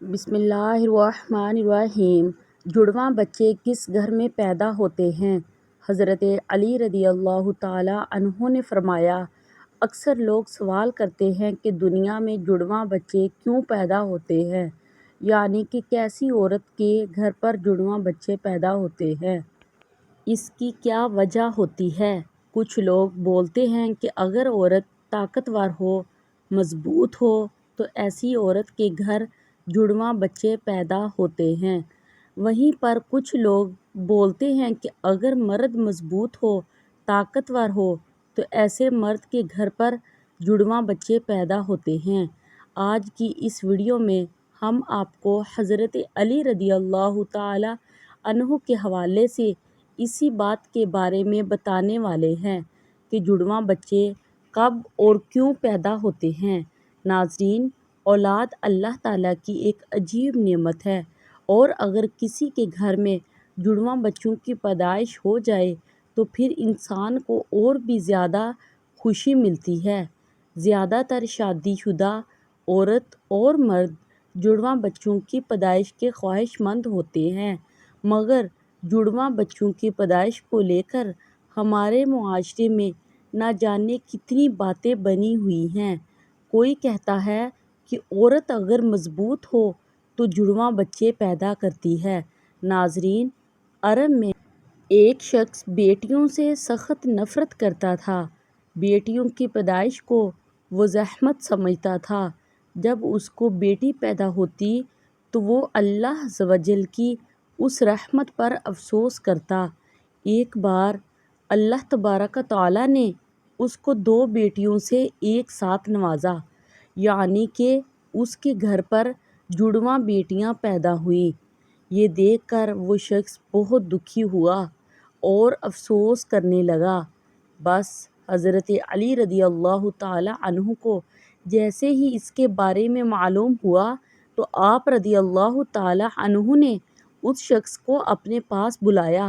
بسم اللہ الرحمن الرحیم۔ جڑواں بچے کس گھر میں پیدا ہوتے ہیں؟ حضرت علی رضی اللہ تعالیٰ عنہ نے فرمایا، اکثر لوگ سوال کرتے ہیں کہ دنیا میں جڑواں بچے کیوں پیدا ہوتے ہیں، یعنی کہ کیسی عورت کے گھر پر جڑواں بچے پیدا ہوتے ہیں، اس کی کیا وجہ ہوتی ہے؟ کچھ لوگ بولتے ہیں کہ اگر عورت طاقتور ہو، مضبوط ہو تو ایسی عورت کے گھر جڑواں بچے پیدا ہوتے ہیں۔ وہیں پر کچھ لوگ بولتے ہیں کہ اگر مرد مضبوط ہو، طاقتور ہو تو ایسے مرد کے گھر پر جڑواں بچے پیدا ہوتے ہیں۔ آج کی اس ویڈیو میں ہم آپ کو حضرت علی رضی اللہ تعالیٰ عنہ کے حوالے سے اسی بات کے بارے میں بتانے والے ہیں کہ جڑواں بچے کب اور کیوں پیدا ہوتے ہیں۔ ناظرین، اولاد اللہ تعالیٰ کی ایک عجیب نعمت ہے، اور اگر کسی کے گھر میں جڑواں بچوں کی پیدائش ہو جائے تو پھر انسان کو اور بھی زیادہ خوشی ملتی ہے۔ زیادہ تر شادی شدہ عورت اور مرد جڑواں بچوں کی پیدائش کے خواہش مند ہوتے ہیں، مگر جڑواں بچوں کی پیدائش کو لے کر ہمارے معاشرے میں نہ جانے کتنی باتیں بنی ہوئی ہیں۔ کوئی کہتا ہے کہ عورت اگر مضبوط ہو تو جڑواں بچے پیدا کرتی ہے۔ ناظرین، عرب میں ایک شخص بیٹیوں سے سخت نفرت کرتا تھا۔ بیٹیوں کی پیدائش کو وہ زحمت سمجھتا تھا۔ جب اس کو بیٹی پیدا ہوتی تو وہ اللہ عز و جل کی اس رحمت پر افسوس کرتا۔ ایک بار اللہ تبارک و تعالیٰ نے اس کو 2 بیٹیوں سے ایک ساتھ نوازا، یعنی کہ اس کے گھر پر جڑواں بیٹیاں پیدا ہوئیں۔ یہ دیکھ کر وہ شخص بہت دکھی ہوا اور افسوس کرنے لگا۔ بس حضرت علی رضی اللہ تعالیٰ عنہ کو جیسے ہی اس کے بارے میں معلوم ہوا تو آپ رضی اللہ تعالیٰ عنہ نے اس شخص کو اپنے پاس بلایا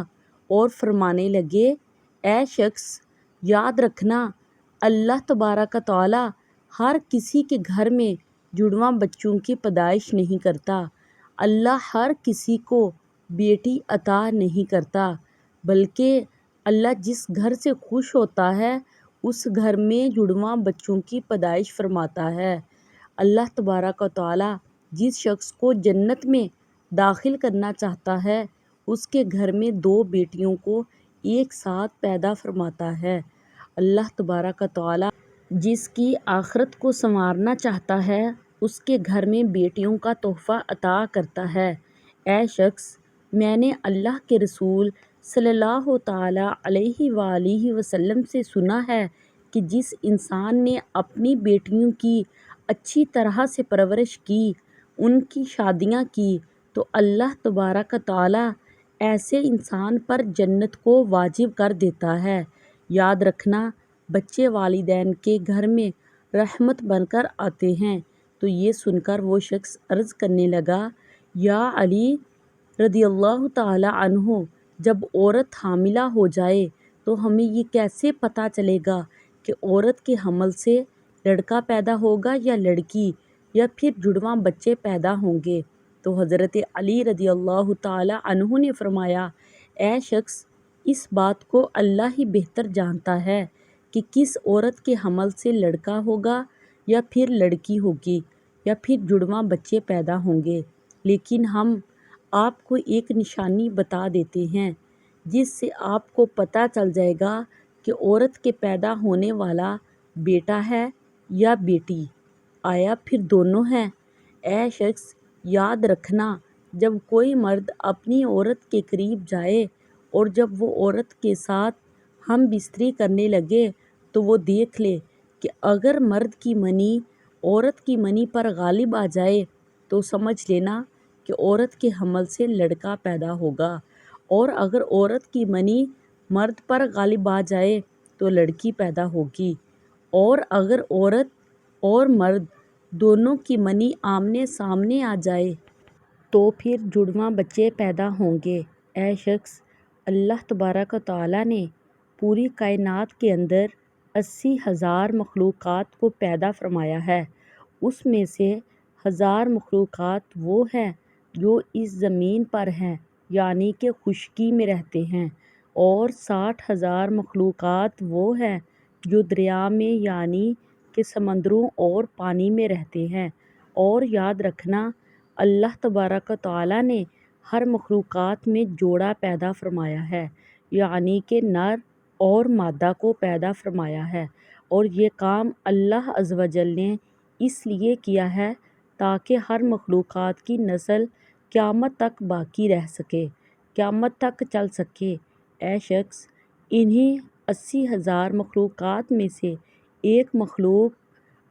اور فرمانے لگے، اے شخص، یاد رکھنا، اللہ تبارک و تعالیٰ ہر کسی کے گھر میں جڑواں بچوں کی پیدائش نہیں کرتا۔ اللہ ہر کسی کو بیٹی عطا نہیں کرتا، بلکہ اللہ جس گھر سے خوش ہوتا ہے اس گھر میں جڑواں بچوں کی پیدائش فرماتا ہے۔ اللہ تبارک و تعالیٰ جس شخص کو جنت میں داخل کرنا چاہتا ہے اس کے گھر میں 2 بیٹیوں کو ایک ساتھ پیدا فرماتا ہے۔ اللہ تبارک و تعالیٰ جس کی آخرت کو سنوارنا چاہتا ہے اس کے گھر میں بیٹیوں کا تحفہ عطا کرتا ہے۔ اے شخص، میں نے اللہ کے رسول صلی اللہ تعالیٰ علیہ وآلہ وسلم سے سنا ہے کہ جس انسان نے اپنی بیٹیوں کی اچھی طرح سے پرورش کی، ان کی شادیاں کی، تو اللہ تبارک و تعالیٰ ایسے انسان پر جنت کو واجب کر دیتا ہے۔ یاد رکھنا، بچے والدین کے گھر میں رحمت بن کر آتے ہیں۔ تو یہ سن کر وہ شخص عرض کرنے لگا، یا علی رضی اللہ تعالیٰ عنہ، جب عورت حاملہ ہو جائے تو ہمیں یہ کیسے پتہ چلے گا کہ عورت کے حمل سے لڑکا پیدا ہوگا یا لڑکی، یا پھر جڑواں بچے پیدا ہوں گے؟ تو حضرت علی رضی اللہ تعالیٰ عنہ نے فرمایا، اے شخص، اس بات کو اللہ ہی بہتر جانتا ہے کہ کس عورت کے حمل سے لڑکا ہوگا یا پھر لڑکی ہوگی، یا پھر جڑواں بچے پیدا ہوں گے، لیکن ہم آپ کو ایک نشانی بتا دیتے ہیں جس سے آپ کو پتہ چل جائے گا کہ عورت کے پیدا ہونے والا بیٹا ہے یا بیٹی، آیا پھر دونوں ہیں؟ اے شخص، یاد رکھنا، جب کوئی مرد اپنی عورت کے قریب جائے اور جب وہ عورت کے ساتھ ہم بستری کرنے لگے تو وہ دیکھ لے کہ اگر مرد کی منی عورت کی منی پر غالب آ جائے تو سمجھ لینا کہ عورت کے حمل سے لڑکا پیدا ہوگا، اور اگر عورت کی منی مرد پر غالب آ جائے تو لڑکی پیدا ہوگی، اور اگر عورت اور مرد دونوں کی منی آمنے سامنے آ جائے تو پھر جڑواں بچے پیدا ہوں گے۔ اے شخص، اللہ تبارک و تعالیٰ نے پوری کائنات کے اندر 80,000 مخلوقات کو پیدا فرمایا ہے۔ اس میں سے 1000 مخلوقات وہ ہیں جو اس زمین پر ہیں یعنی کہ خشکی میں رہتے ہیں، اور 60,000 مخلوقات وہ ہیں جو دریا میں یعنی کہ سمندروں اور پانی میں رہتے ہیں۔ اور یاد رکھنا، اللہ تبارک و تعالیٰ نے ہر مخلوقات میں جوڑا پیدا فرمایا ہے، یعنی کہ نر اور مادہ کو پیدا فرمایا ہے، اور یہ کام اللہ عز و جل نے اس لیے کیا ہے تاکہ ہر مخلوقات کی نسل قیامت تک باقی رہ سکے، قیامت تک چل سکے۔ اے شخص، انہی 80,000 مخلوقات میں سے ایک مخلوق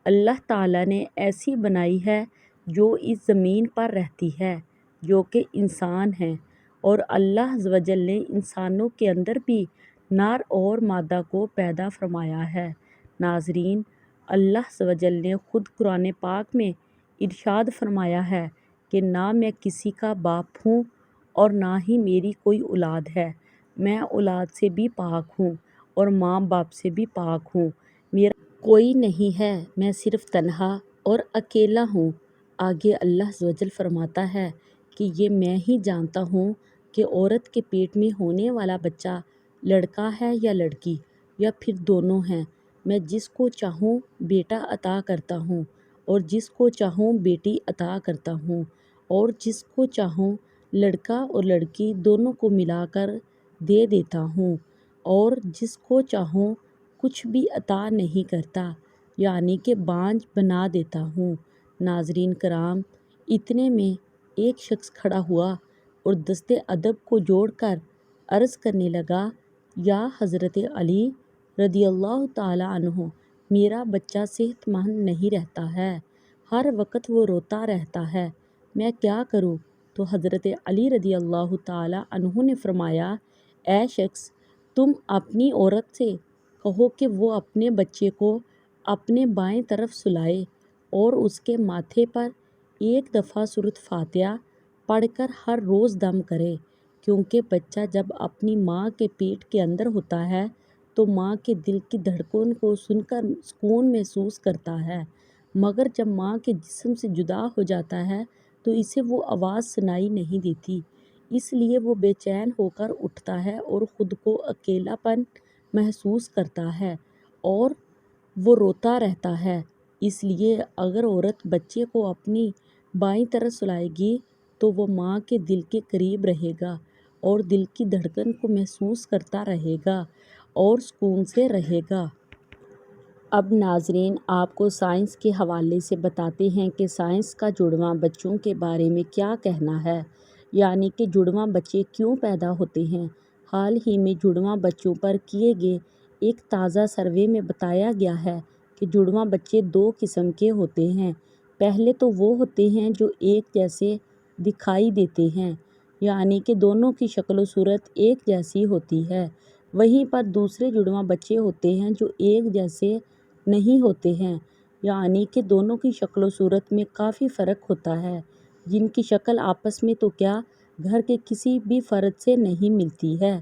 اللہ تعالیٰ نے ایسی بنائی ہے جو اس زمین پر رہتی ہے، جو کہ انسان ہیں، اور اللہ عز و جل نے انسانوں کے اندر بھی نر اور مادہ کو پیدا فرمایا ہے۔ ناظرین، اللہ عز و جل نے خود قرآن پاک میں ارشاد فرمایا ہے کہ نہ میں کسی کا باپ ہوں اور نہ ہی میری کوئی اولاد ہے، میں اولاد سے بھی پاک ہوں اور ماں باپ سے بھی پاک ہوں، میرا کوئی نہیں ہے، میں صرف تنہا اور اکیلا ہوں۔ آگے اللہ عز و جل فرماتا ہے کہ یہ میں ہی جانتا ہوں کہ عورت کے پیٹ میں ہونے والا بچہ لڑکا ہے یا لڑکی یا پھر دونوں ہیں، میں جس کو چاہوں بیٹا عطا کرتا ہوں اور جس کو چاہوں بیٹی عطا کرتا ہوں، اور جس کو چاہوں لڑکا اور لڑکی دونوں کو ملا کر دے دیتا ہوں، اور جس کو چاہوں کچھ بھی عطا نہیں کرتا، یعنی کہ بانجھ بنا دیتا ہوں۔ ناظرین کرام، اتنے میں ایک شخص کھڑا ہوا اور دست ادب کو جوڑ کر عرض کرنے لگا، یا حضرت علی رضی اللہ تعالیٰ عنہ، میرا بچہ صحت مند نہیں رہتا ہے، ہر وقت وہ روتا رہتا ہے، میں کیا کروں؟ تو حضرت علی رضی اللہ تعالیٰ عنہ نے فرمایا، اے شخص، تم اپنی عورت سے کہو کہ وہ اپنے بچے کو اپنے بائیں طرف سلائے اور اس کے ماتھے پر ایک دفعہ سورۃ فاتحہ پڑھ کر ہر روز دم کرے، کیونکہ بچہ جب اپنی ماں کے پیٹ کے اندر ہوتا ہے تو ماں کے دل کی دھڑکن کو سن کر سکون محسوس کرتا ہے، مگر جب ماں کے جسم سے جدا ہو جاتا ہے تو اسے وہ آواز سنائی نہیں دیتی، اس لیے وہ بے چین ہو کر اٹھتا ہے اور خود کو اکیلا پن محسوس کرتا ہے اور وہ روتا رہتا ہے۔ اس لیے اگر عورت بچے کو اپنی بائیں طرف سلائے گی تو وہ ماں کے دل کے قریب رہے گا اور دل کی دھڑکن کو محسوس کرتا رہے گا اور سکون سے رہے گا۔ اب ناظرین، آپ کو سائنس کے حوالے سے بتاتے ہیں کہ سائنس کا جڑواں بچوں کے بارے میں کیا کہنا ہے، یعنی کہ جڑواں بچے کیوں پیدا ہوتے ہیں۔ حال ہی میں جڑواں بچوں پر کیے گئے ایک تازہ سروے میں بتایا گیا ہے کہ جڑواں بچے دو قسم کے ہوتے ہیں۔ پہلے تو وہ ہوتے ہیں جو ایک جیسے دکھائی دیتے ہیں، یعنی کہ دونوں کی شکل و صورت ایک جیسی ہوتی ہے، وہیں پر دوسرے جڑواں بچے ہوتے ہیں جو ایک جیسے نہیں ہوتے ہیں، یعنی کہ دونوں کی شکل و صورت میں کافی فرق ہوتا ہے، جن کی شکل آپس میں تو کیا گھر کے کسی بھی فرد سے نہیں ملتی ہے۔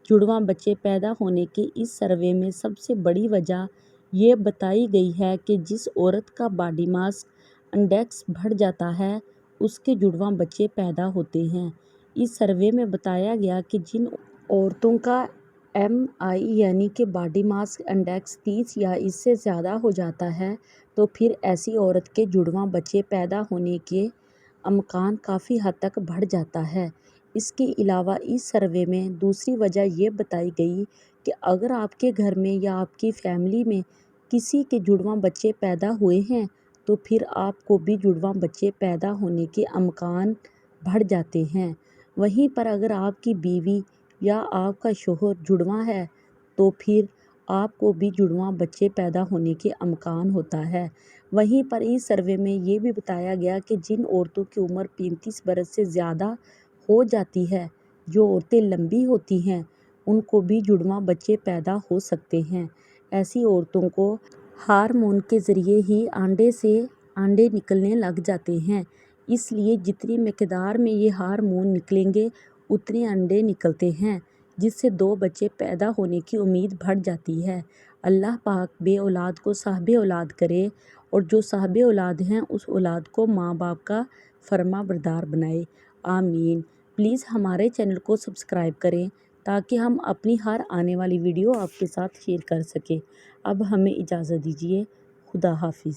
جڑواں بچے پیدا ہونے کے اس سروے میں سب سے بڑی وجہ یہ بتائی گئی ہے کہ جس عورت کا باڈی ماس انڈیکس بڑھ جاتا ہے اس کے جڑواں بچے پیدا ہوتے ہیں۔ اس سروے میں بتایا گیا کہ جن عورتوں کا MI یعنی کہ باڈی ماس انڈیکس 30 یا اس سے زیادہ ہو جاتا ہے تو پھر ایسی عورت کے جڑواں بچے پیدا ہونے کے امکان کافی حد تک بڑھ جاتا ہے۔ اس کے علاوہ اس سروے میں دوسری وجہ یہ بتائی گئی کہ اگر آپ کے گھر میں یا آپ کی فیملی میں کسی کے جڑواں بچے پیدا ہوئے ہیں تو پھر آپ کو بھی جڑواں بچے پیدا ہونے کے امکان بڑھ جاتے ہیں۔ وہیں پر اگر آپ کی بیوی یا آپ کا شوہر جڑواں ہے تو پھر آپ کو بھی جڑواں بچے پیدا ہونے کے امکان ہوتا ہے۔ وہیں پر اس سروے میں یہ بھی بتایا گیا کہ جن عورتوں کی عمر 35 برس سے زیادہ ہو جاتی ہے، جو عورتیں لمبی ہوتی ہیں، ان کو بھی جڑواں بچے پیدا ہو سکتے ہیں۔ ایسی عورتوں کو ہارمون کے ذریعے ہی آنڈے سے انڈے نکلنے لگ جاتے ہیں، اس لیے جتنی مقدار میں یہ ہارمون نکلیں گے اتنے انڈے نکلتے ہیں، جس سے 2 بچے پیدا ہونے کی امید بڑھ جاتی ہے۔ اللہ پاک بے اولاد کو صاحب اولاد کرے اور جو صاحب اولاد ہیں اس اولاد کو ماں باپ کا فرما بردار بنائے، آمین۔ پلیز ہمارے چینل کو سبسکرائب کریں تاکہ ہم اپنی ہر آنے والی ویڈیو آپ کے ساتھ شیئر کر سکیں۔ اب ہمیں اجازت دیجیے، خدا حافظ۔